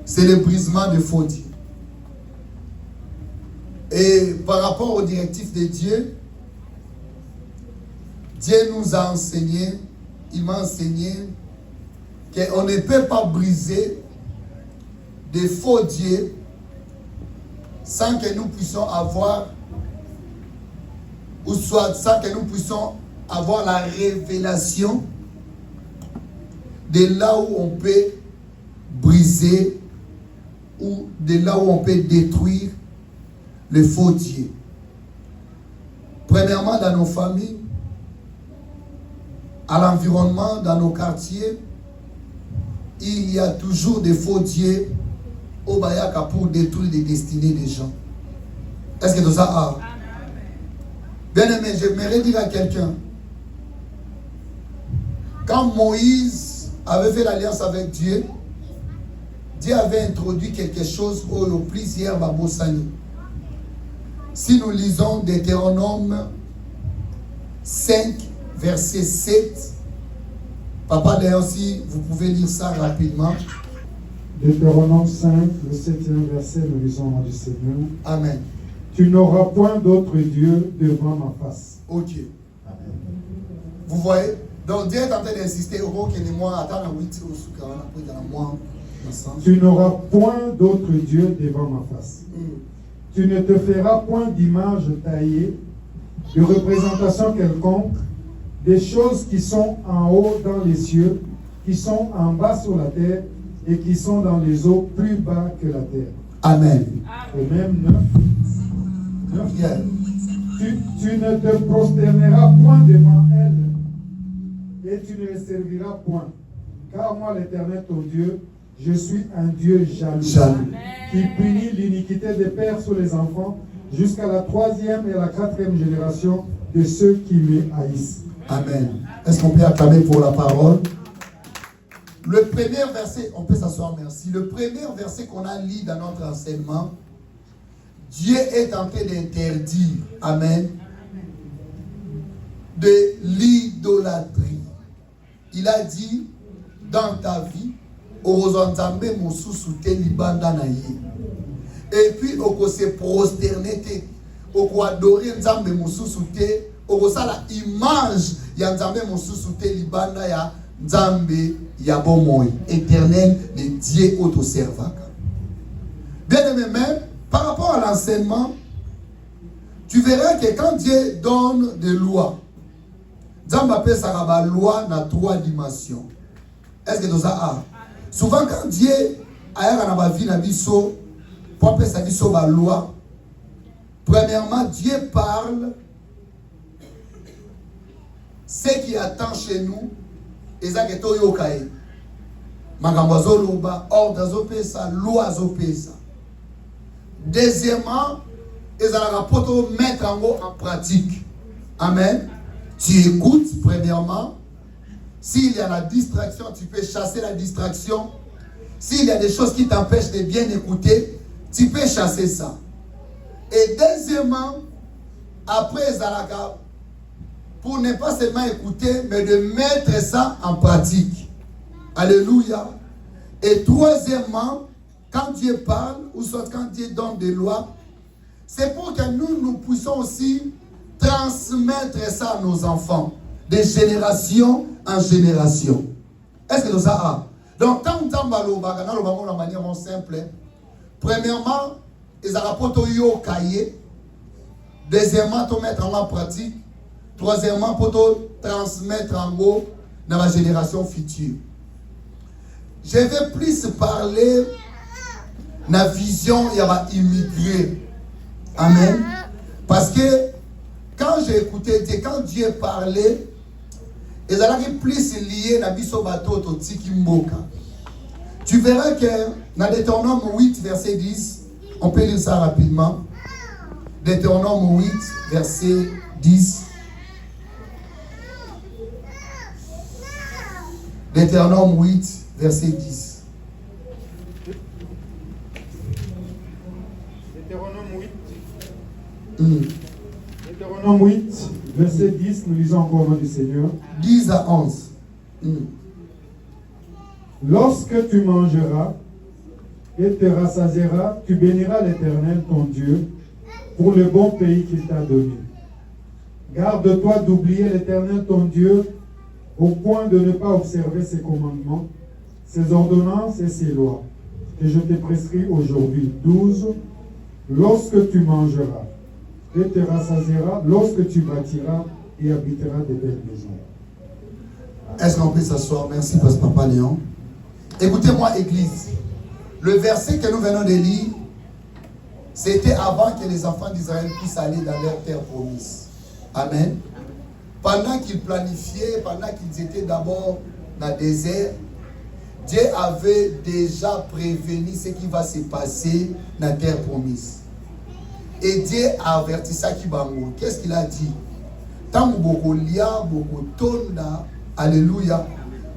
C'est le brisement de faux dieux. Et par rapport aux directives de Dieu, Dieu nous a enseigné, il m'a enseigné qu'on ne peut pas briser des faux dieux sans que nous puissions avoir, ou soit sans que nous puissions avoir la révélation de là où on peut briser ou de là où on peut détruire les faux dieux. Premièrement, dans nos familles, à l'environnement, dans nos quartiers, il y a toujours des faux dieux au Bayaka pour détruire les destinées des gens. Est-ce que tout ça a? Bien aimé, j'aimerais dire à quelqu'un, quand Moïse avait fait l'alliance avec Dieu, Dieu avait introduit quelque chose au plusieurs Babosani. Si nous lisons Deutéronome 5, verset 7, papa d'ailleurs, si vous pouvez lire ça rapidement. Deutéronome 5, le 7e verset, nous lisons au nom du Seigneur. Amen. Tu n'auras point d'autre Dieu devant ma face. Ok. Amen. Vous voyez? Donc Dieu est en train d'insister au que les mois attendent 8 ou sous 40 après dans le mois. Tu n'auras point d'autre Dieu devant ma face. Tu ne te feras point d'image taillée, de représentation quelconque, des choses qui sont en haut dans les cieux, qui sont en bas sur la terre, et qui sont dans les eaux plus bas que la terre. Amen. Et même 9. Yeah. Tu ne te prosterneras point devant elle, et tu ne les serviras point. Car moi, l'Éternel, ton Dieu, je suis un Dieu jaloux, qui punit l'iniquité des pères sur les enfants jusqu'à la 3e et la 4e génération de ceux qui me haïssent. Amen. Est-ce qu'on peut acclamer pour la parole? Le premier verset, on peut s'asseoir, merci. Le premier verset qu'on a lu dans notre enseignement, Dieu est en train d'interdire, amen, de l'idolâtrie. Il a dit, dans ta vie, et puis on se prosterner, on adorer nzambe mususu te, on la image ya nzambe mususu te libanda ya nzambe ya bomoi éternel, le Dieu auto-servaka. Bien aimé, même par rapport à l'enseignement, tu verras que quand Dieu donne des lois, nzambe appelle ça la loi dans 3 dimensions. Est-ce que tout ça a? Souvent quand Dieu a dans ma vie na biso pour appeler ça biso la loi, premièrement Dieu parle ce qui attend chez nous et ça que toyo kai makambo zoloba ordre zopesa loi zopesa. Deuxièmement, ils allons poto mettre en pratique. Amen. Tu écoutes premièrement. S'il y a la distraction, tu peux chasser la distraction. S'il y a des choses qui t'empêchent de bien écouter, tu peux chasser ça. Et deuxièmement, après Zalaka, pour ne pas seulement écouter, mais de mettre ça en pratique. Alléluia. Et troisièmement, quand Dieu parle, ou soit quand Dieu donne des lois, c'est pour que nous puissions aussi transmettre ça à nos enfants, de génération en génération. Est-ce que ça a? Donc, tant que nous de manière simple, premièrement, ils ont rapporté au cahier. Deuxièmement, pour mettre en pratique. Troisièmement, pour transmettre en haut dans la génération future. Je vais plus parler de la vision il y a immigré. Amen. Parce que quand j'ai écouté Dieu, quand Dieu parlait, ils allaient plus liés à biso bateau au tiki mboka. Tu verras que dans Deutéronome 8, verset 10, on peut lire ça rapidement. Deutéronome 8, verset 10. Deutéronome 8, verset 10. Deutéronome 8. Deutéronome 8, verset 10, nous lisons encore au nom du Seigneur. 10 à 11. Lorsque tu mangeras et te rassasieras, tu béniras l'Éternel ton Dieu pour le bon pays qu'il t'a donné. Garde-toi d'oublier l'Éternel ton Dieu au point de ne pas observer ses commandements, ses ordonnances et ses lois, que je te prescris aujourd'hui. 12. Lorsque tu mangeras et te rassasieras, lorsque tu bâtiras et habiteras de belles maisons. Est-ce qu'on peut s'asseoir? Merci, Pasteur Papa Léon. Écoutez-moi, Église. Le verset que nous venons de lire, c'était avant que les enfants d'Israël puissent aller dans leur terre promise. Amen. Pendant qu'ils planifiaient, pendant qu'ils étaient d'abord dans le désert, Dieu avait déjà prévenu ce qui va se passer dans la terre promise. Et Dieu a averti ça qui va mourir. Qu'est-ce qu'il a dit? Tant beaucoup lia, beaucoup tonda, alléluia.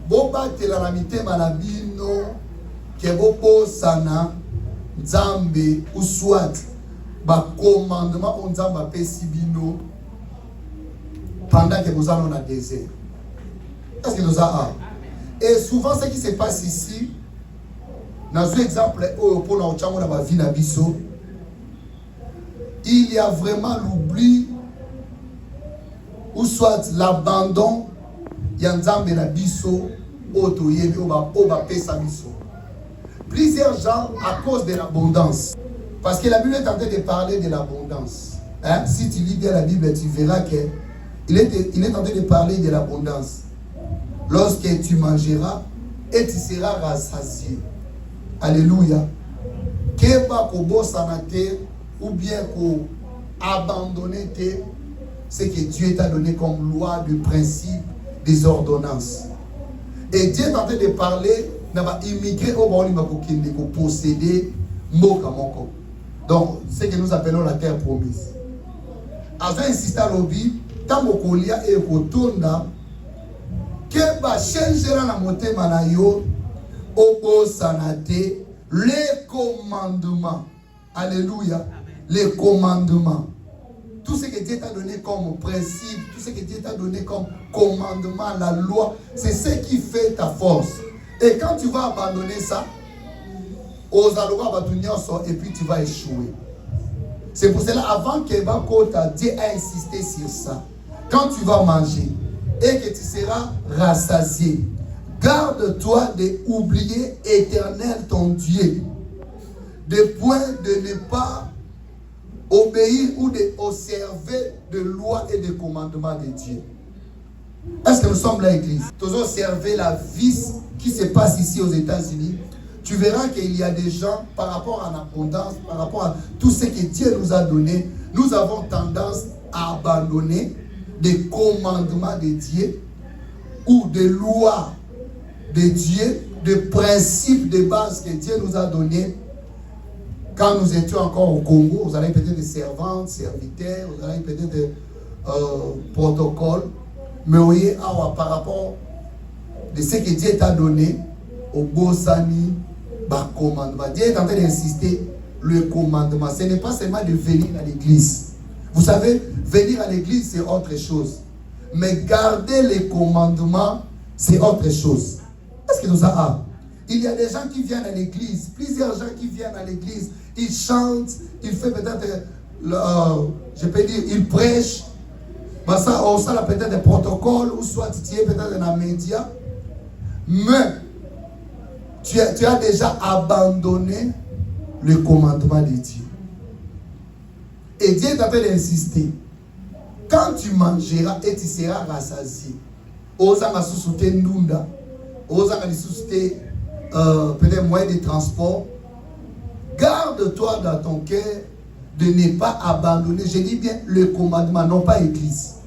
Boba telanamite malabino, kebobo sana, nzambe, ou soit, ba commandement on nzamba pesibino, pendant que nous allons dans le désert. Est-ce que nous avons? Et souvent, ce qui se passe ici, dans un exemple, il y a vraiment l'oubli, ou soit l'abandon, il y a un biso, plusieurs gens à cause de l'abondance. Parce que la Bible est en train de parler de l'abondance. Hein? Si tu lis bien la Bible, tu verras que il est en train de parler de l'abondance. Lorsque tu mangeras et tu seras rassasié. Alléluia. Keba kobo sanate ou bien ko abandonner ce que Dieu t'a donné comme loi, de principe, des ordonnances. Et Dieu est en train de parler, n'a pas immigré au Baoli Makokinde, pour posséder Moka Moko. Donc, ce que nous appelons la terre promise. Avant d'insister à l'objet, tant mokolia et kotonda, que va changer la motema na yo, obo sanate, les commandements. Alléluia. Les commandements. Tout ce que Dieu t'a donné comme principe, tout ce que Dieu t'a donné comme commandement, la loi, c'est ce qui fait ta force. Et quand tu vas abandonner ça, et puis tu vas échouer. C'est pour cela, avant que Dieu a insisté sur ça. Quand tu vas manger et que tu seras rassasié, garde-toi d'oublier éternel ton Dieu, de point de ne pas obéir ou d'observer de lois et de commandements de Dieu. Est-ce que nous sommes là, Église? Tous observer la vie qui se passe ici aux États-Unis. Tu verras qu'il y a des gens, par rapport à l'abondance, par rapport à tout ce que Dieu nous a donné, nous avons tendance à abandonner des commandements de Dieu ou des lois de Dieu, des principes de base que Dieu nous a donnés. Quand nous étions encore au Congo, vous avez peut-être des servantes, serviteurs, vous avez peut-être des protocoles. Mais voyez, par rapport de ce que Dieu t'a donné, au Bossani, commandement. Dieu est en train d'insister le commandement. Ce n'est pas seulement de venir à l'église. Vous savez, venir à l'église, c'est autre chose. Mais garder les commandements, c'est autre chose. Est-ce que nous avons? Il y a des gens qui viennent à l'église, plusieurs gens qui viennent à l'église, ils chantent, ils font peut-être, je peux dire, ils prêchent. Ça, on a peut-être des protocoles, ou soit tu es peut-être dans les médias. Mais, tu as déjà abandonné le commandement de Dieu. Et Dieu t'a fait d'insister. Quand tu mangeras et tu seras rassasié, osanga susute ndunda, osanga susute peut-être moyen de transport, garde-toi dans ton cœur de ne pas abandonner, je dis bien le commandement, non pas l'église.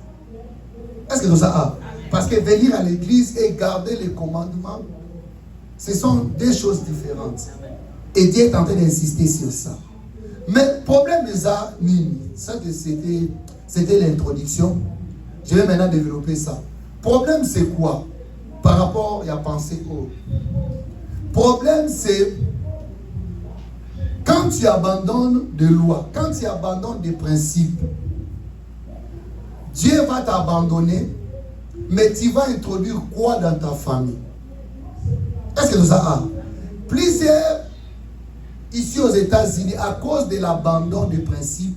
Est-ce que nous savons? Parce que venir à l'église et garder les commandements, ce sont deux choses différentes. Et Dieu est en train d'insister sur ça. Mais le problème de ça, c'était l'introduction. Je vais maintenant développer ça. Le problème, c'est quoi? par rapport à penser au problème, c'est quand tu abandonnes des lois, quand tu abandonnes des principes, Dieu va t'abandonner, mais tu vas introduire quoi dans ta famille? Est-ce que nous avons plusieurs ici aux États-Unis, à cause de l'abandon des principes,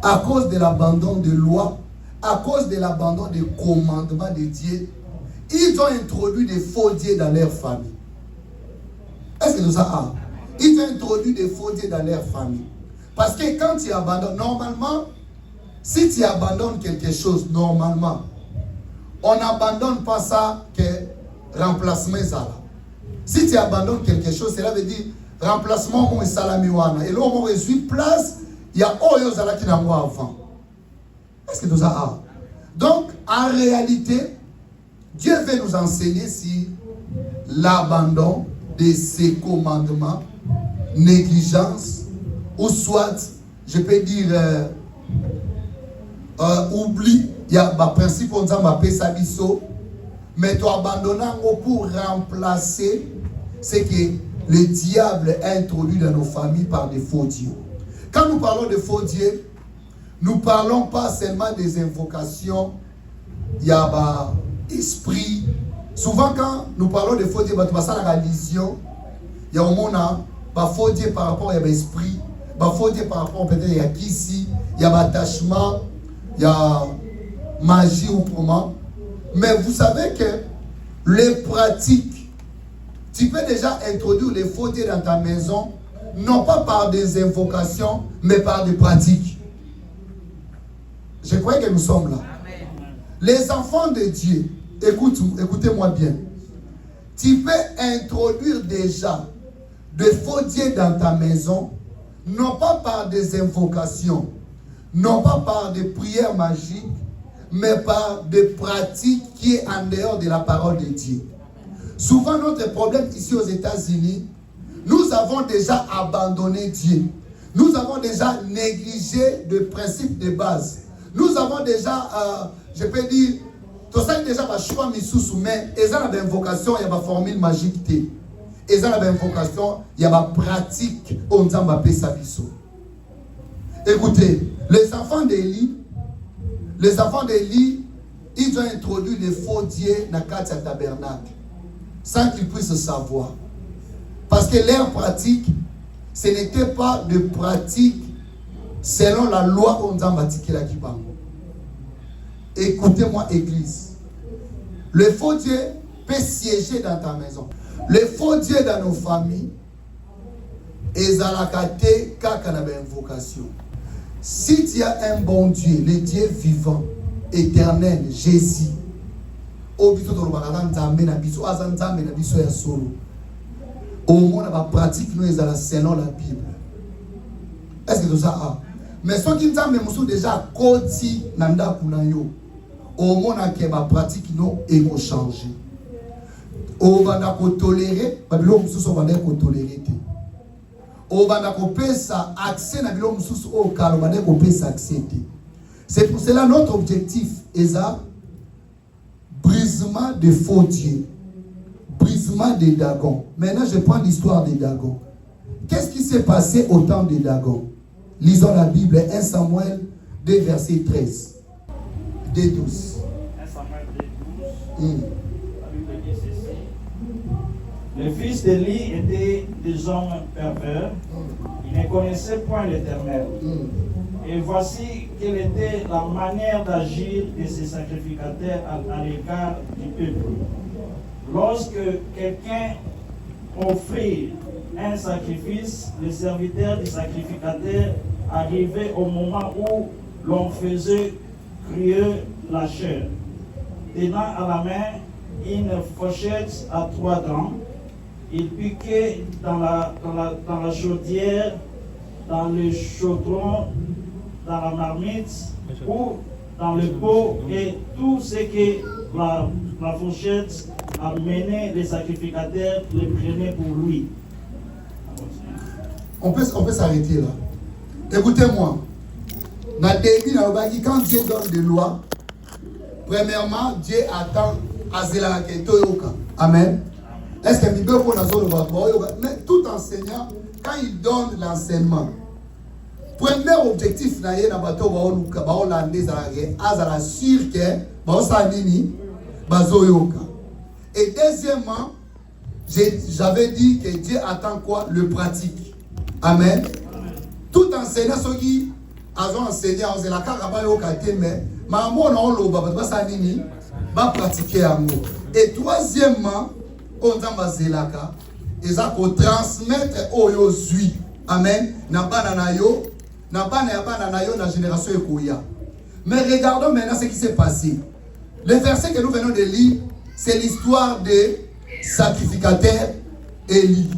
à cause de l'abandon des lois, à cause de l'abandon des commandements de Dieu, ils ont introduit des faux dieux dans leur famille. Est-ce que nous avons? Ils ont introduit des faux dieux dans leur famille. Parce que quand tu abandonnes, normalement, si tu abandonnes quelque chose, normalement, on n'abandonne pas ça que remplacement ça. Si tu abandonnes quelque chose, cela veut dire remplacement mon salamiwana. Et là, on résout place, il y a Oyo Zala qui n'a pas avant. Est-ce que nous avons? Donc, en réalité, Dieu veut nous enseigner si l'abandon de ses commandements, négligence, ou soit, je peux dire, oubli, il y a un principe, on appelle ça biso, mais tu abandonnes pour remplacer ce que le diable a introduit dans nos familles par des faux dieux. Quand nous parlons de faux dieux, nous ne parlons pas seulement des invocations, il y a esprit. Souvent quand nous parlons de faux dieux, tu vas à la religion, il y a au monde faux dieux par rapport à l'esprit, faux dieux par rapport peut-être à qui ici, il y a attachement, il y a magie ou comment. Mais vous savez que les pratiques, tu peux déjà introduire les faux dieux dans ta maison, non pas par des invocations, mais par des pratiques. Je crois que nous sommes là. Amen. Les enfants de Dieu, écoutez-moi bien. Tu peux introduire déjà des faux dieux dans ta maison, non pas par des invocations, non pas par des prières magiques, mais par des pratiques qui est en dehors de la parole de Dieu. Souvent, notre problème ici aux États-Unis, nous avons déjà abandonné Dieu. Nous avons déjà négligé le principe de base. Nous avons déjà, je peux dire, tout ça déjà va choix misous, mais ils ont une invocation, il y a une formule magique. Ils ont une invocation, il y a une pratique, on dit ça. Écoutez, les enfants d'Élie, ils ont introduit les faux dieux dans le tabernacle, sans qu'ils puissent savoir. Parce que leur pratique, ce n'était pas de pratique selon la loi qu'on a bâti la Kibango. Écoutez-moi, Église. Le faux Dieu peut siéger dans ta maison. Le faux Dieu dans nos familles, ils ont la qualité kaka na invocation. Si tu as un bon Dieu, le Dieu vivant, éternel, Jésus, au biso to lobaka nzambe na biso azanzambe na biso ya solo. Au moins la pratique nous est selon la Bible. Est-ce que tout ça a? Mais ceux qui nzambe musu déjà koti nanda kuna yo. Au moins que ma pratique nous est changé. On va ko tolérer, babilo musu so va ko tolérer. On va ko pesa accès na bilo musu au kalo va ko pesa accès. C'est pour cela notre objectif est ça. Brisement de faux dieux, brisement des Dagons. Maintenant, je prends l'histoire des Dagons. Qu'est-ce qui s'est passé au temps des Dagons? Lisons la Bible, 1 Samuel 2, verset 13. 2, 12. 1 Samuel 2, 12. La Bible dit ceci. Les fils d'Élie étaient des hommes pervers. Ils ne connaissaient point l'Éternel. Et voici quelle était la manière d'agir de ces sacrificateurs à l'égard du peuple. Lorsque quelqu'un offrit un sacrifice, les serviteurs du sacrificateur arrivaient au moment où l'on faisait cuire la chair, tenant à la main une fourchette à 3 dents. Il piquait dans la chaudière, dans le chaudron, dans la marmite ou dans le pot, et tout ce que la fourchette amenait les sacrificateurs le prenaient pour lui. On peut s'arrêter là. Écoutez-moi. Dans le début, quand Dieu donne des lois, premièrement, Dieu attend azela ke toyoka. Amen. Est-ce que Mibé ko nazo le voir? Mais tout enseignant, quand il donne l'enseignement, premier objectif na ye na bato baoluka baolande zalage azala sûr que baosa nini bazoyoka. Et deuxièmement, j'avais dit que Dieu attend quoi? Le pratique. Amen. Tout enseignant ce qui a enseigné on la karaba yoka te mais maman on loba basa nini ba pratiquer amour. Et troisièmement, on zamba zelaka eza ko transmettre oyo zui. Amen. Na bana na yo na bana ya bana na yo na génération ekoya. Mais regardons maintenant ce qui s'est passé. Le verset que nous venons de lire, c'est l'histoire des sacrificateurs Élie.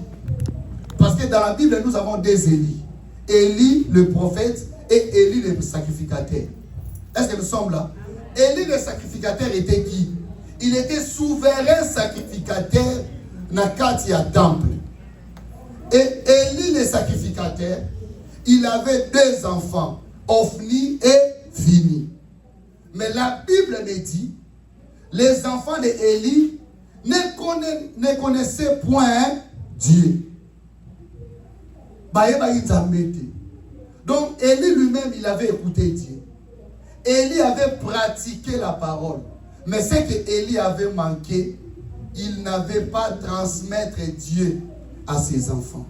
Parce que dans la Bible, nous avons deux Élie. Élie le prophète et Élie le sacrificateur. Est-ce que nous sommes là? Élie le sacrificateur était qui? Il était souverain sacrificateur dans le temple. Et Élie le sacrificateur, il avait deux enfants, Ophni et Fini. Mais la Bible me dit, les enfants d'Élie ne connaissaient point Dieu. Donc Élie lui-même, il avait écouté Dieu. Élie avait pratiqué la parole. Mais ce que Élie avait manqué, il n'avait pas transmettre Dieu à ses enfants.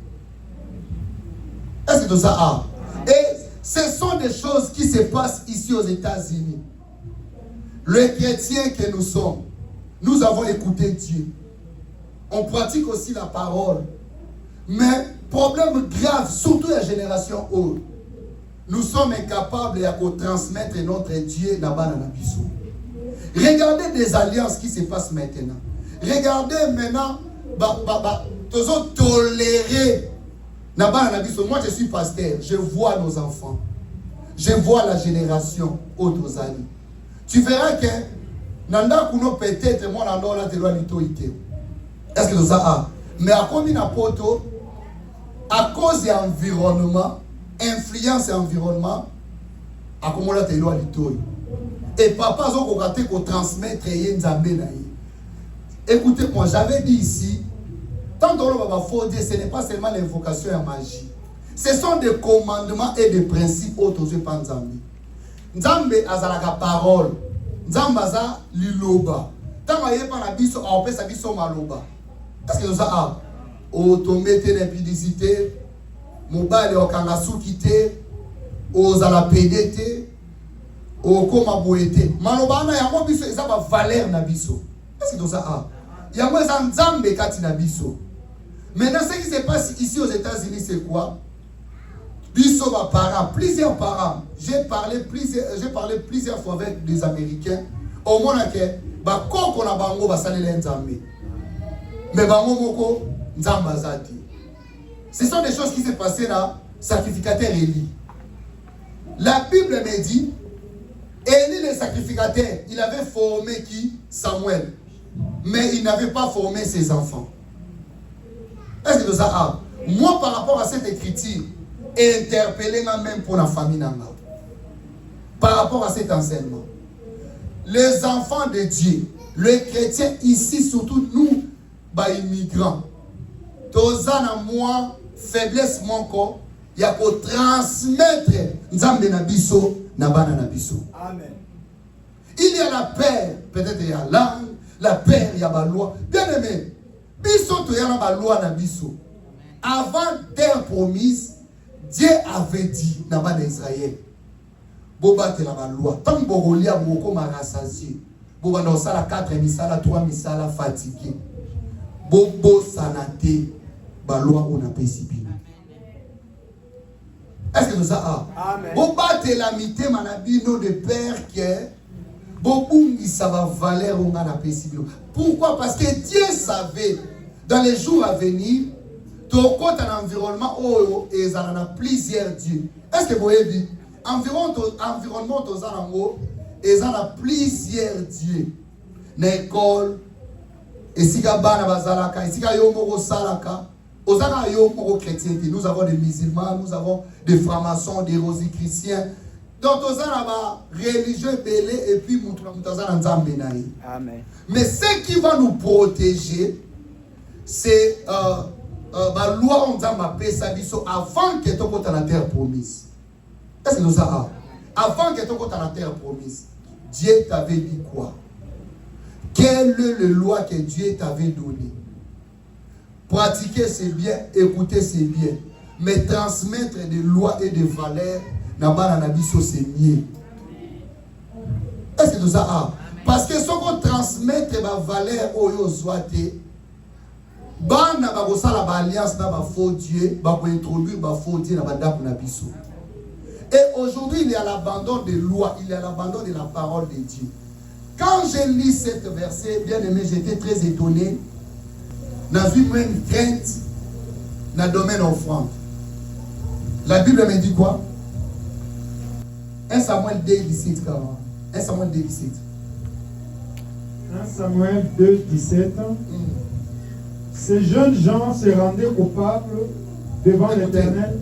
Est-ce que tout ça a? Et ce sont des choses qui se passent ici aux États-Unis. Les chrétiens que nous sommes, nous avons écouté Dieu. On pratique aussi la parole. Mais, problème grave, surtout la génération haute, nous sommes incapables de transmettre notre Dieu là-bas dans la biso. Regardez des alliances qui se passent maintenant. Regardez maintenant, tous tolérer là-bas dans la biso. Moi, je suis pasteur, je vois nos enfants. Je vois la génération autres amis. Tu verras que Nanda Kuno peut-être moi Nanda la terroir litoïté. Est-ce que ça a? Mais à combien de poto à cause de l'environnement, influence et environnement, à comment la terroir litoï. Et papa zo kokate ko transmettre yenzambe na yi. Écoutez-moi, j'avais dit ici, tant que l'on faut dire, ce n'est pas seulement l'invocation et la magie. Ce sont des commandements et des principes autres aux Nzambe. Nzambe azalaka parole. Nzambe aza liloba. Tant que pas la biso, on peut sa biso maloba. Est-ce que ça a? Automete l'impudicité, mobile okanga soukité, ozala pédété, okoma boété. Maloba na yango biso eza ba valeur na biso. Est-ce que ça a? Yango eza Nzambe kati na biso. Maintenant, ce qui se passe ici aux États-Unis, c'est quoi? Biso va parents, plusieurs parents. J'ai parlé plusieurs fois avec des Américains. Au moins que ba koko na bango ba salela Nzambe. Mais bango moko Nzamba zati. Ce sont des choses qui se passaient là, sacrificateur Élie. La Bible me dit, Élie le sacrificateur, il avait formé qui? Samuel. Mais il n'avait pas formé ses enfants. Est-ce que ça a? Moi, par rapport à cette écriture, interpellé même pour la famille Nanga. Par rapport à cet enseignement. Les enfants de Dieu, les chrétiens ici, surtout nous, immigrants, tozana moi, faiblesse mon corps, il y a qu'à transmettre Nzambe na biso, na bana na biso. Amen. Il y a la paix, peut-être il y a l'âme, la paix, il y a la loi. Bien aimé, biso to ya na loi na biso. Avant terre promise, Dieu avait dit dans Israël, Boba te la loi. Tant que Bogolia moko marassasié, Boba dans la 4 misala, 3 misala fatigué. Bobo sanate, ba loi on a pécipité. Est-ce que nous a? Amen. Boba te la mité manabino de père que Bobungi ça va valer on a pécipité. Pourquoi? Parce que Dieu savait dans les jours à venir. Ton compte un environnement où il y a plusieurs dieux. Est-ce que vous voyez bien? Environnement aux alentours, il y a plusieurs dieux. L'école, et si Gabana Bazalaka, et si Gayomoro Salaka, aux alentours chrétiens, nous avons des musulmans, nous avons des francs-maçons, des rosichriciens. Donc, on a religieux belé et puis Amen. mais ce qui va nous protéger, c'est la loi on a avant que tu aies la terre promise. Est-ce que nous avons? Avant que tu aies la terre promise, Dieu t'avait dit quoi? Quelle est la loi que Dieu t'avait donnée? Pratiquer c'est bien, écouter c'est bien, mais transmettre des lois et des valeurs, c'est mieux. Est-ce que nous avons? Parce que si on transmet des valeurs aux zoaté, on va alliance na faux Dieu, on va introduire faux Dieu dans la biso. Et aujourd'hui, il y a l'abandon des lois, il y a l'abandon de la parole de Dieu. Quand j'ai lu cet verset, bien aimé, j'étais très étonné. Dans une crainte dans le domaine offrande. La Bible me dit quoi? 1 Samuel 2, 17. 1 Samuel 2, 17. 1 Samuel 2, 17. Ces jeunes gens se rendaient coupables devant l'Éternel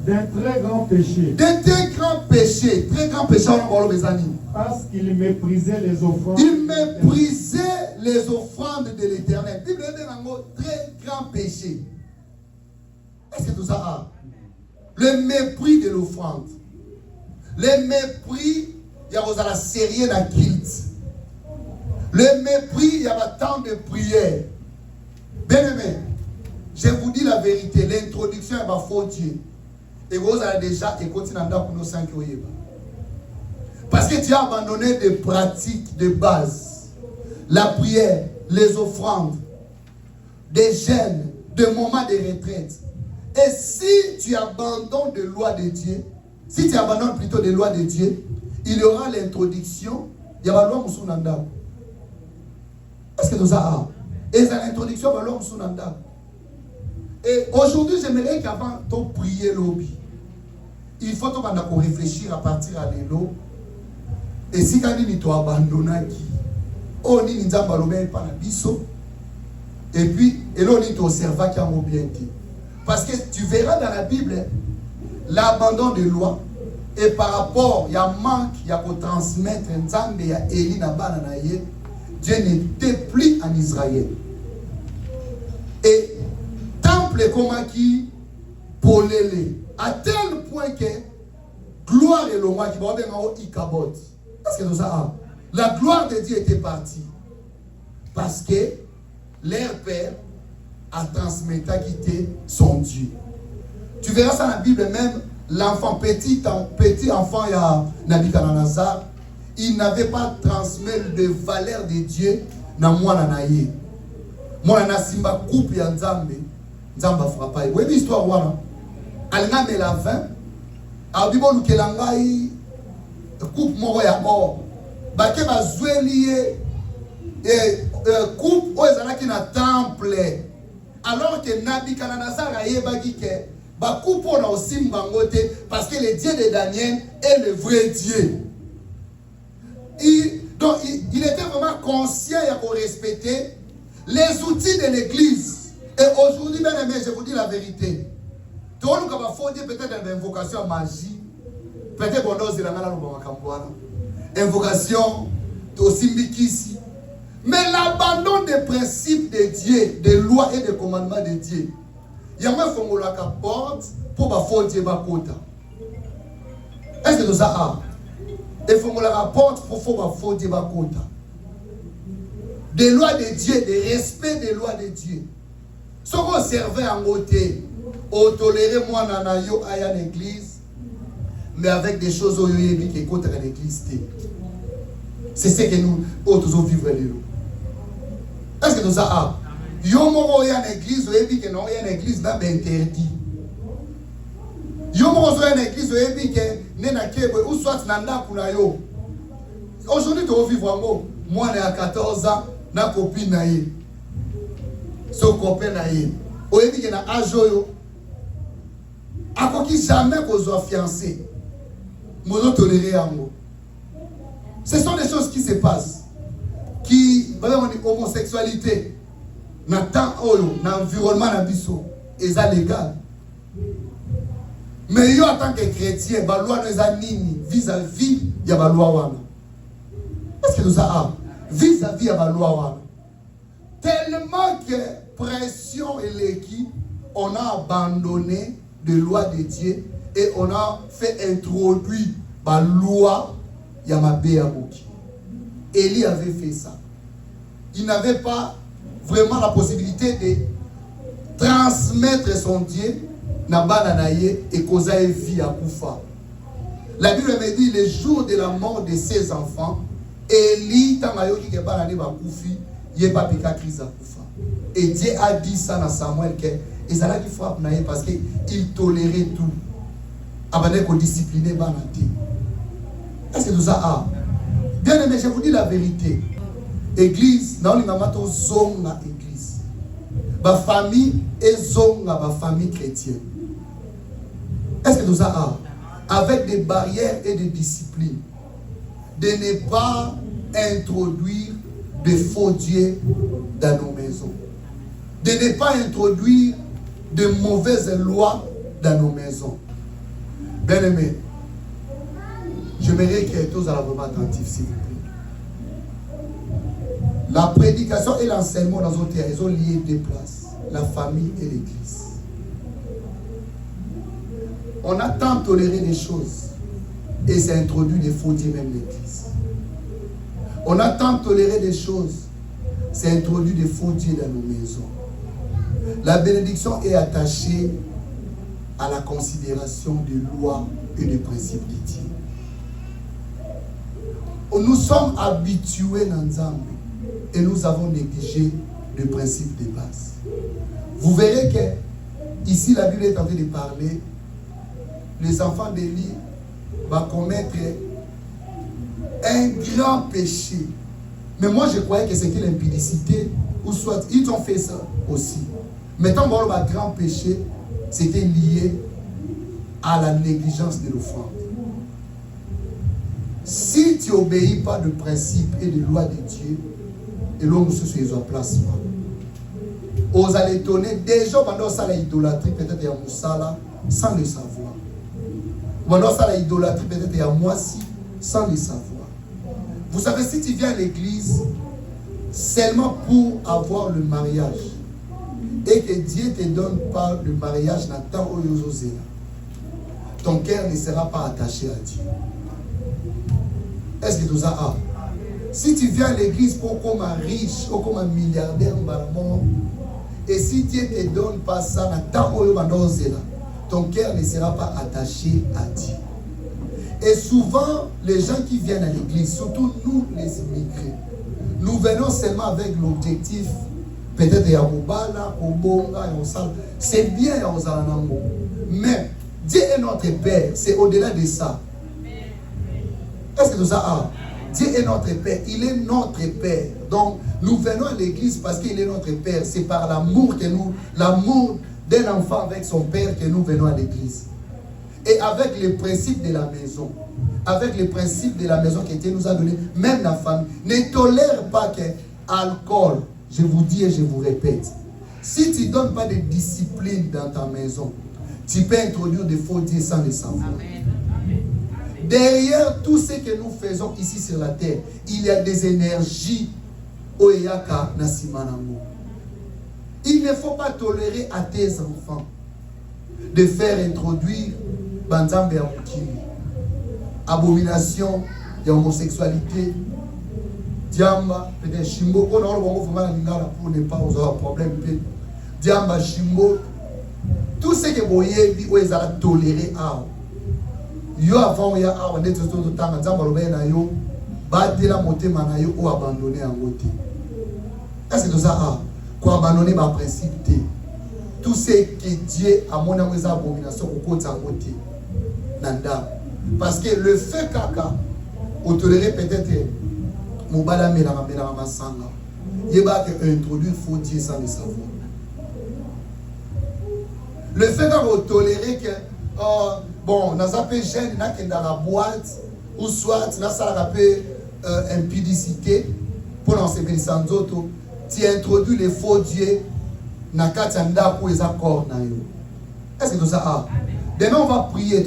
d'un très grand péché. D'un très grand péché. Très grand péché, parce qu'ils méprisaient les offrandes. Ils méprisaient les offrandes de l'Éternel. La Bible dit un très grand péché. Est-ce que tout ça a? Le mépris de l'offrande. Le mépris, il y a la série d'un culte. Le mépris, il y a tant de prières. Bien aimé, je vous dis la vérité, l'introduction est faux Dieu. Et vous avez déjà écouté pour nos 5 ans. Parce que tu as abandonné des pratiques de base. La prière, les offrandes, des jeûnes, des moments de retraite. Et si tu abandonnes des lois de Dieu, si tu abandonnes plutôt des lois de Dieu, il y aura l'introduction, il y aura la loi Moussounanda. Est-ce que nous avons? Et c'est l'introduction de la loi Moussounanda. Et aujourd'hui, j'aimerais qu'avant de prier l'obi, il faut qu'on réfléchir à partir à l'élo. Et si quand il doit abandonner, on y a pas biso. Et puis, et là, on y observe qui a bien dit. Parce que tu verras dans la Bible, l'abandon de loi, et par rapport, il y a un manque, il y a qu'on transmettre un zang, il y a Élie Nabananaye, Dieu n'était plus en Israël. Et temple comme qui pour les à tel point que gloire et le roi qui va bien en haut, il cabote. Parce que nous avons la gloire de Dieu était partie. Parce que leur père a transmis à quitter son Dieu. Tu verras ça dans la Bible même, l'enfant petit enfant, il y a Nabucodonosor, il n'avait pas transmis les valeurs de Dieu dans moi nanaye. Moi na simba coupe ya nzambe, nzamba frappa. Oui, l'histoire voilà. Alina me la vin, a bibo lukelangai coupe moko ya mort. Ba ke ba zwelié et coupe o ezalaki na temple. Alors que Nabucodonosor a yebaki ke ba coupe na osimba ngote parce que le Dieu de Daniel est le vrai Dieu. Donc il était vraiment conscient de respecter les outils de l'église. Et aujourd'hui, bien aimé, je vous dis la vérité. Tout le monde faut dire peut-être une invocation magie. Peut-être qu'on ose la invocation, Tosimbikisi. Mais l'abandon des principes de Dieu, des lois et des commandements de Dieu. Il y a un fonds qui porte pour faire Dieu bakota. Est-ce que nous avons? Il faut qu'on la rapporte pour faire Dieu bakota. Des lois de Dieu, des respects des lois de Dieu. Ce qu'on servait en côté, au tolérer moi nanayo à l'église, mais avec des choses qui sont contre l'église. C'est ce que nous autres vivons. Est-ce que nous avons? Yomo ya l'église, et que non ya l'église n'a pas interdit. Yomo ya l'église, et que nena kebe ou soit nanda kunayo. Aujourd'hui tu vis vraiment moi à 14 ans. Na copine na ye so copain na ye oyebi ke na âge oyo akoki jamais kozwa fiancé mozo tolérer yango. Ce sont des choses qui se passent qui vraiment homosexualité na temps oyo na environnement na biso eza légal. Mais yo en tant que chrétien, la loi nous nini vis-à-vis de la loi. Est-ce que nous avons vis-à-vis de la loi? Tellement que pression et l'équipe, on a abandonné les lois de Dieu et on a fait introduire la loi Yamabéaboki. Élie avait fait ça. Il n'avait pas vraiment la possibilité de transmettre son Dieu et causer vie à Koufa. La Bible me dit le jour de la mort de ses enfants, Élie, et Dieu a dit ça à Samuel que Ezala qui frappe parce qu'il tolérait tout. Avant qu'on discipliné Banati. Est-ce que tout ça a? Bien aimé, je vous dis la vérité. Église, dans les mamans, zonga église. Ma famille est zonga, ma famille chrétienne. Est-ce que tout ça a? Avec des barrières et des disciplines. De ne pas introduire de faux dieux dans nos maisons. De ne pas introduire de mauvaises lois dans nos maisons. Bien aimé, j'aimerais que tous soient vraiment attentifs, s'il vous plaît. La prédication et l'enseignement dans nos terres, ils ont lié deux places, la famille et l'église. On a tant toléré des choses et c'est introduit des faux dieux même l'église. On a tant toléré des choses, c'est introduit des faux dieux dans nos maisons. La bénédiction est attachée à la considération des lois et des principes de Dieu. Nous sommes habitués dans Nzambe et nous avons négligé le principe de base. Vous verrez que ici la Bible est en train de parler. Les enfants d'Élie vont commettre un grand péché. Mais moi je croyais que c'était l'impudicité ou soit ils ont fait ça aussi. Mais tant que le grand péché, c'était lié à la négligence de l'offrande. Si tu n'obéis pas de principes et de lois de Dieu, et l'homme se fait à place. Aux allez étonner, des gens pendant ça l'idolâtrie, peut-être il y a Moussala, sans le savoir. Pendant ça l'idolâtrie, peut-être il y a Moissi, sans le savoir. Vous savez, si tu viens à l'église seulement pour avoir le mariage, et que Dieu ne te donne pas le mariage, ton cœur ne sera pas attaché à Dieu. Est-ce que tout ça a? Si tu viens à l'église pour comme un riche, ou comme un milliardaire, et si Dieu ne te donne pas ça, ton cœur ne sera pas attaché à Dieu. Et souvent, les gens qui viennent à l'église, surtout nous les immigrés, nous venons seulement avec l'objectif, peut-être il y a Mobala, Obonga, c'est bien, mais Dieu est notre Père, c'est au-delà de ça. Est-ce que tout ça a? Dieu est notre Père, il est notre Père. Donc, nous venons à l'église parce qu'il est notre Père. C'est par l'amour que nous, l'amour d'un enfant avec son Père que nous venons à l'église. Et avec les principes de la maison, avec les principes de la maison que Dieu nous a donné, même la famille, ne tolère pas que l'alcool, je vous dis et je vous répète, si tu ne donnes pas de discipline dans ta maison, tu peux introduire des faux dieux sans le savoir. Amen. Derrière tout ce que nous faisons ici sur la terre, il y a des énergies Oyaka Nasimanango. Il ne faut pas tolérer à tes enfants de faire introduire Banzambe ya Mukimi, abomination de homosexualité, Diamba, peut-être Shimbo, on a pour ne pas avoir problème, Diamba, Shimbo, tout ce que vous voyez, vous allez tolérer à yo avant ya awa net to tanga nzamba lobe na yo batela motema na yo ou abandonner en côté. Est-ce que ça a quoi abandonner ma principe té tout ce que Dieu a mon amour abomination au côté en côté nanda parce que le fait kaka au tolérer peut-être mobala mela masanga yeba que introduire faux Dieu sans le savoir. Le fait qu'on tolérer que bon, nous avons fait jeune dans la boîte, ou soit nous avons fait impudicité pour l'enseigner sans autres. Tu introduis les faux dieux dans le cadre pour les accords. Est-ce que tout ça a? Demain, on va prier.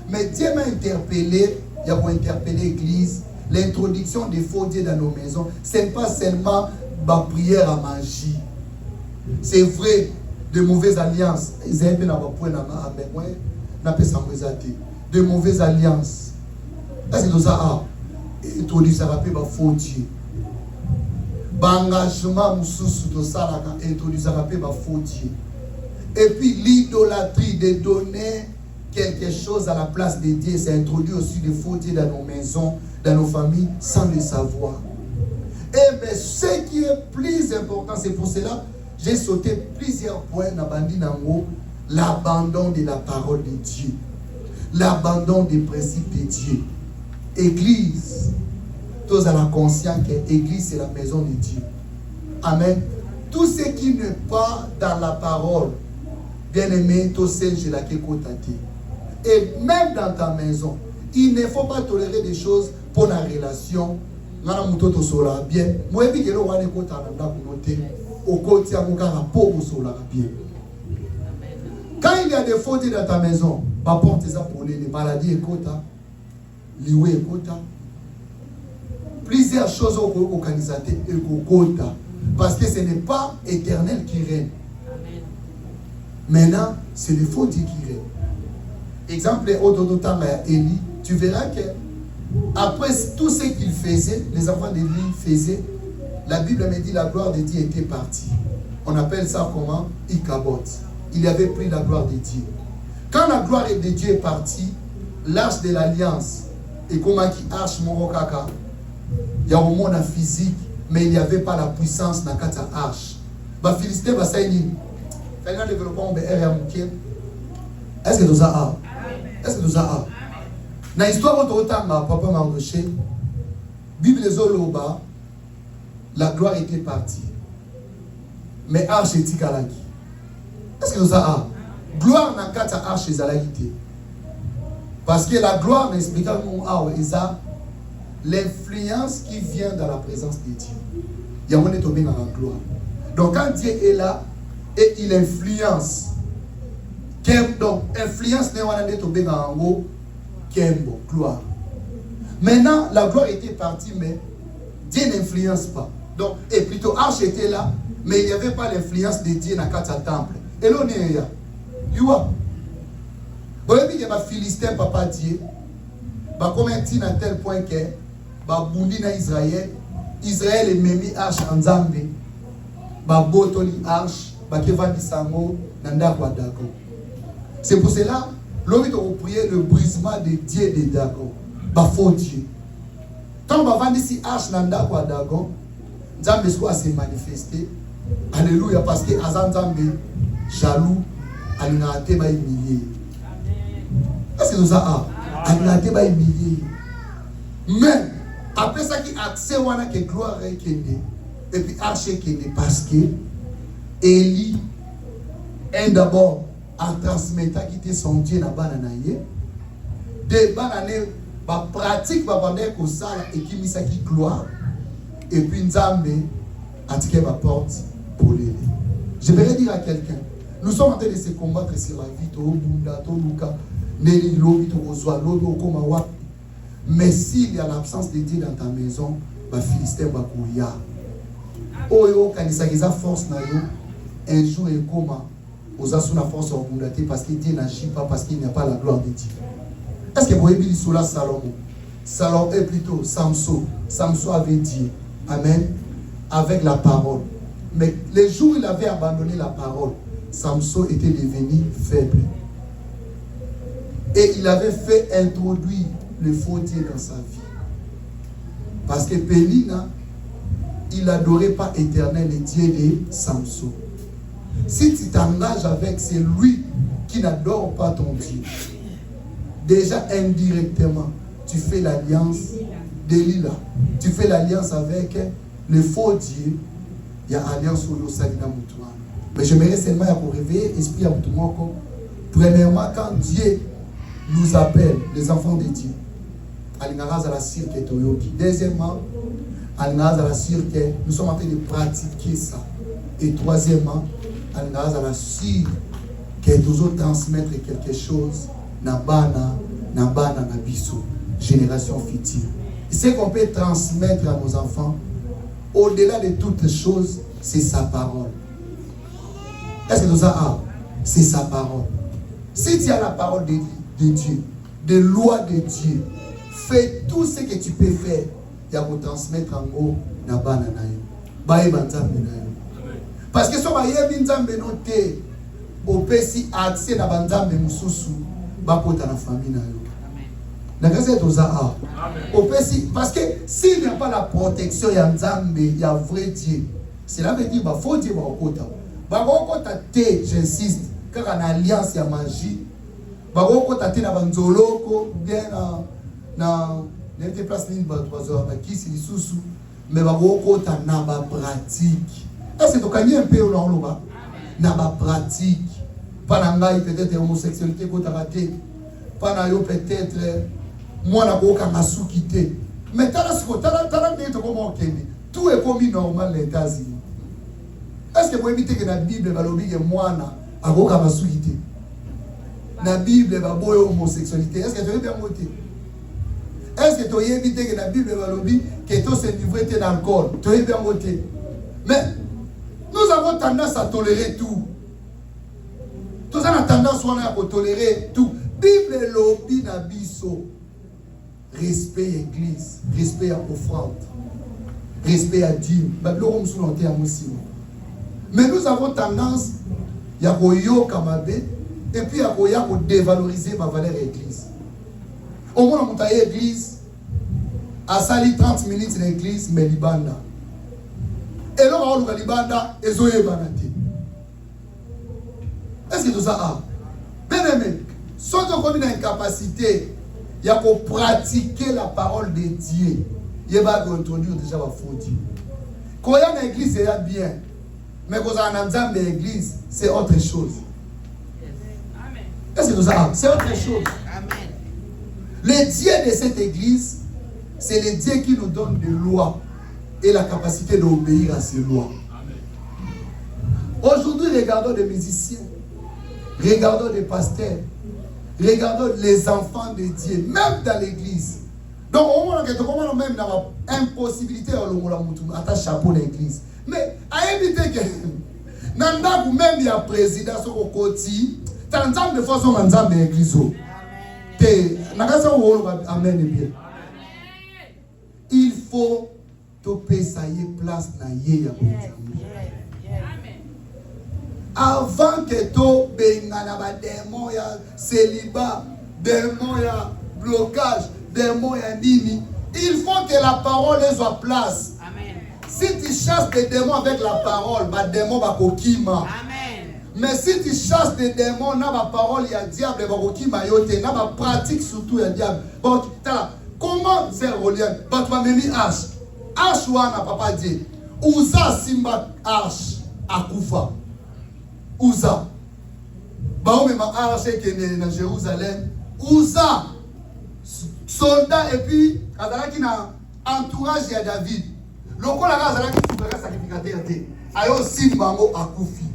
Mais Dieu m'a interpellé. Il y a pour interpeller l'église. L'introduction des faux dieux dans nos maisons, ce n'est pas seulement ma prière à magie. C'est vrai, de mauvaises alliances. De mauvaises alliances. Est-ce que ça introduire un faux dieu? Engagement introduire un faux dieu. Et puis l'idolâtrie de donner quelque chose à la place de Dieu, c'est introduit aussi des faux dieux dans nos maisons, dans nos familles, sans le savoir. Et bien, ce qui est plus important, c'est pour cela, j'ai sauté plusieurs points dans Bandi Nango, l'abandon de la parole de Dieu, l'abandon des principes de Dieu. Église, tous à la conscience que l'église c'est la maison de Dieu. Amen. Tout ce qui n'est pas dans la parole, bien aimé, tout ce que la kékotate. Et même dans ta maison, il ne faut pas tolérer des choses pour la relation. Bien. Moi, je suis quand il y a des fautes dans ta maison, porte ça pour les maladies et lioué et plusieurs choses au organisateur et parce que ce n'est pas éternel qui règne. Maintenant, c'est les fautes qui règnent. Exemple, Élie, tu verras que après tout ce qu'il faisait, les enfants d'Élie faisaient, la Bible me dit la gloire de Dieu était partie. On appelle ça comment? Ikabot. Il avait pris la gloire de Dieu. Quand la gloire de Dieu est partie, l'arche de l'alliance, et comment qui arche mon kaka, il y a au monde physique, mais il n'y avait pas la puissance dans la arche. Les Philistins va s'aigner. Fais-le développement est-ce que nous avons? Est-ce que nous avons? Dans l'histoire de Papa Mardoché, Bible Zoloba, la gloire était partie. Mais arche était kalaki. Est-ce que nous avons? Gloire n'a qu'à ta arche zalagité. Parce que la gloire n'explique pas l'influence qui vient dans la présence de Dieu. Il y a un moment tombé dans la gloire. Donc quand Dieu est là et il influence, donc influence n'est pas tombé dans un mot, gloire. Maintenant la gloire était partie, mais Dieu n'influence pas. Donc, et plutôt arche était là, mais il n'y avait pas l'influence de Dieu dans le temple. Et là on est là. Tu vois? Vous voyez qu'il y a des Philistins, papa Dieu, comme un petit à tel point que Babundi na Israël est même arche en Zambé, Babotoli arche, Bakevandi Sango, Nanda Kwadako. C'est pour cela, l'homme a prié le brisement de Dieu et de Dagon. Faux Dieu. Quand on va ici arche Nanda Kwadako, Zambé s'est manifesté. Alléluia, parce que Azan Zambé, jaloux, il a été humilié. Est-ce que nous avons? Il a été humilié. Mais, après ça, qui a accès à la gloire et puis archer parce que Élie est d'abord à transmettre qui était son Dieu dans la banane. De banane, la pratique va vendre comme ça et qui mis ça qui gloire. Et puis Nzambe a tiré ma porte pour l'aider. Je vais dire à quelqu'un, nous sommes en train de se combattre sur la vie, Bunda, Luka, Nelly, Lobi, Ozoa, Lodo, Komawa. Mais s'il y a l'absence de Dieu dans ta maison, ma Philistin va courir. Oh, quand il a force, un jour il coma, aux asuna force en Bundate parce que Dieu n'agit pas, parce qu'il n'y a pas la gloire de Dieu. Est-ce que vous voyez Bilissoula Salomon? Salomon est plutôt Samson. Samson avait dit Amen avec la parole. Mais les jours où il avait abandonné la parole, Samson était devenu faible. Et il avait fait introduire le faux Dieu dans sa vie. Parce que Pélina, il n'adorait pas éternel le Dieu de Samson. Si tu t'engages avec celui qui n'adore pas ton Dieu, déjà indirectement, tu fais l'alliance d'Elila. Tu fais l'alliance avec le faux Dieu. Il y a alliance au Yosalina Moutouan. Mais j'aimerais seulement pour réveiller l'esprit à Moutouan. Premièrement, quand Dieu nous appelle, les enfants de Dieu, deuxièmement, nous sommes en train de pratiquer ça. Et troisièmement, que toujours transmettre quelque chose na bana na biso, génération future. Ce qu'on peut transmettre à nos enfants, au-delà de toutes choses, c'est sa parole. Est-ce que nous avons? C'est sa parole. Si tu as la parole de Dieu, des lois de Dieu, fais tout ce que tu peux faire. Il y a pour transmettre en haut na bana na yo. Baye banzambe na yo. Parce que si on yebi nzambe noté, opesi accès na banzambe mususu, bakota na famille na yo. La grâce est aux A. Parce que s'il n'y a pas la protection, il y a Nzambe, il y a vrai Dieu. Cela veut dire qu'il faut Dieu Bakota. Bakota te, j'insiste, car en alliance, il y a magie. Bakota te na banzoloko, bien na n'était place ni batwazo qui c'est sous mais bakota na ba pratique. Est-ce que tu connais un peu là na ba pratique. Pas ngai peut-être homosexualité ko raté. Pas na yo peut-être moi na boka masukité. Mais tala n'est comment okende. Tout est comme normal les États-Unis. Est-ce que vous évitez que la Bible va lobby que moi na aboka masukité? La Bible va boyo homosexualité. Est-ce que tu veux bien voter? Est-ce que tu veux éviter que la Bible va lobby que tout se livrer d'alcool? Tu veux bien voter? Mais nous avons tendance à tolérer tout. Tous avons tendance à tolérer tout. Bible lobby na biso. Respect à l'église, respect à l'offrande, respect à Dieu. Mais nous avons tendance à et puis à dévaloriser ma valeur l'église. Au moins, on a l'église, à sali 30 minutes dans l'église, mais libanda. Et là, on a libanda, et zoé banate. Est-ce que tout ça a? Bien aimé, si on a une incapacité, il y a pour pratiquer la parole de Dieu. Il va introduire déjà la faux Dieu. Quand il y a une église, c'est bien. Mais quand il y a une église, c'est autre chose. Est-ce que nous avons? C'est autre chose. Amen. Le Dieu de cette église, c'est le Dieu qui nous donne des lois et la capacité d'obéir à ces lois. Aujourd'hui, regardons des musiciens, regardons des pasteurs, regardons les enfants de Dieu, même dans l'église. Donc, au moins, même dans l'impossibilité, on attache chapeau dans l'église. Mais, à éviter que, même il y a un président sur le côté, tant de fois, on a dans l'église. Amen. Il faut te payer place dans l'église. Avant que tu bengana ba démon ya célibat, démon ya blocage, démon ya nini, il faut que la parole soit place. Amen. Si tu chasses des démons avec la parole, ba démon ba kokima. Amen. Mais si tu chasses des démons na ba parole ya diable ba kokima yote, na ba pratique surtout ya diable. Bon, comment c'est relié? Ba tu memi H. H wana papa dit, uza simba H akufa. Uza. Bah, même à Jérusalem. Uza. Soldat et puis, qui n'a entourage de David. Le coup là, qui est sacrificateur. Ayo Simbango à Koufi.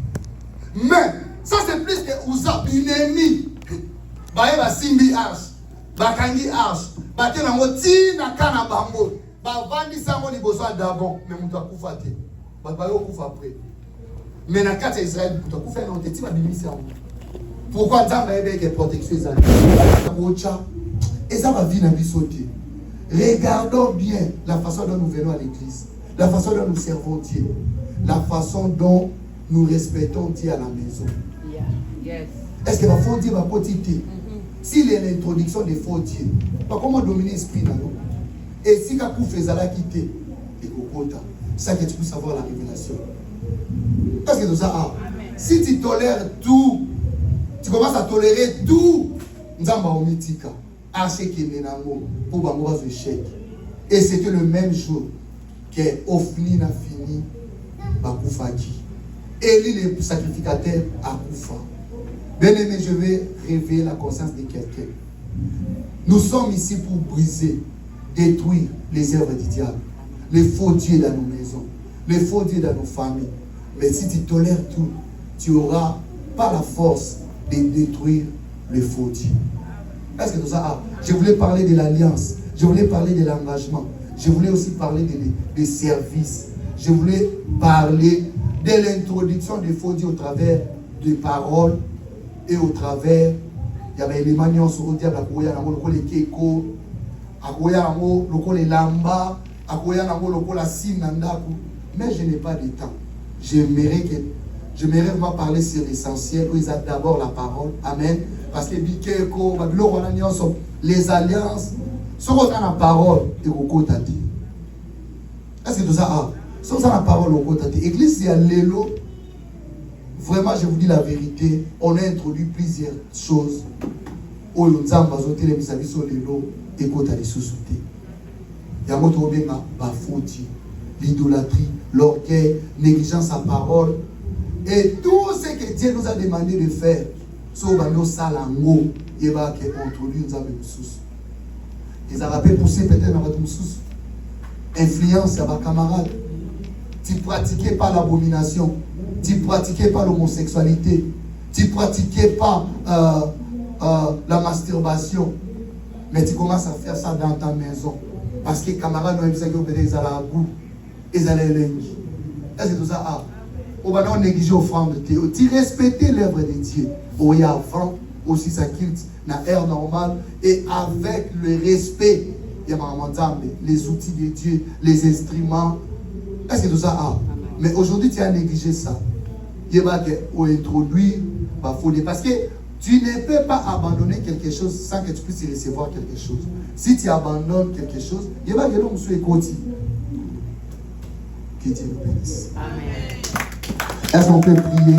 Mais, ça c'est plus que Uza, une ennemie. Bah, il va Simbi Arch. Bah, Kandi Arch. Bah, il va Tina Kana Bango. Bah, Vandi Sango ni besoin d'avant. Mais Mouta Koufate. Bah, il va Koufa après. Mais dans le cas d'Israël, pourquoi Dieu a protection des animaux? Et ça va venir dans sauter. Regardons bien la façon dont nous venons à l'église, la façon dont nous servons Dieu, la façon dont nous respectons Dieu à la maison. Yes. Est-ce que va faux Dieu va quotité? S'il y a l'introduction des faux dieux, comment dominer l'esprit dans nous? Et si vous faites la quitter, et ça que tu peux savoir la révélation. Parce que tout ça, si tu tolères tout, tu commences à tolérer tout, Nzamba omitika, archeke menango, pour bango échec. Et c'était le même jour que Ophni n'a fini Bakoufaki. Élie le sacrificateur à Koufa. Bien aimé, je vais réveiller la conscience de quelqu'un. Nous sommes ici pour briser, détruire les œuvres du diable, les faux dieux dans nos maisons, les faux dieux dans nos familles. Mais si tu tolères tout, tu n'auras pas la force de détruire le faux Dieu. Est-ce que tout ça? Je voulais parler de l'alliance. Je voulais parler de l'engagement. Je voulais aussi parler des services. Je voulais parler de l'introduction des faux dieux au travers des paroles et au travers. Il y avait les manions sur le diable, les keko, les lamba, mais je n'ai pas de temps. J'aimerais vraiment parler sur l'essentiel, où ils ont d'abord la parole. Amen. Parce que les alliances, ce qu'on a la parole, et au côté. Est-ce que tout ça? Ce qu'on a la parole au côté. Église, il y a l'élo. Vraiment, je vous dis la vérité, on a introduit plusieurs choses. Où nous avons sur l'élo et côté de sous-souté. Il y a beaucoup de l'idolâtrie, l'orgueil, négligence à parole. Et tout ce que Dieu nous a demandé de faire, sauf nos salango, il va introduire nous avec sous. Ils avaient poussé peut-être dans votre sous. Influence à vos camarades. Tu ne pratiquais pas l'abomination. Tu ne pratiquais pas l'homosexualité. Tu ne pratiquais pas la masturbation. Mais tu commences à faire ça dans ta maison. Parce que les camarades ont dit qu'ils allaient à goût. Ils allaient lundi. Est-ce que tout ça? On va négliger l'offrande de Dieu. Tu respectais l'œuvre de Dieu. Oui, avant aussi sa culte, dans l'air normal et avec le respect. Il y a les outils de Dieu, les instruments. Est-ce que tout ça? Mais aujourd'hui, tu as négligé ça. Il va introduire, parce que tu ne peux pas abandonner quelque chose sans que tu puisses recevoir quelque chose. Si tu abandonnes quelque chose, il va que l'homme soit écouté. Que Dieu nous bénisse. Amen. Est-ce qu'on peut prier?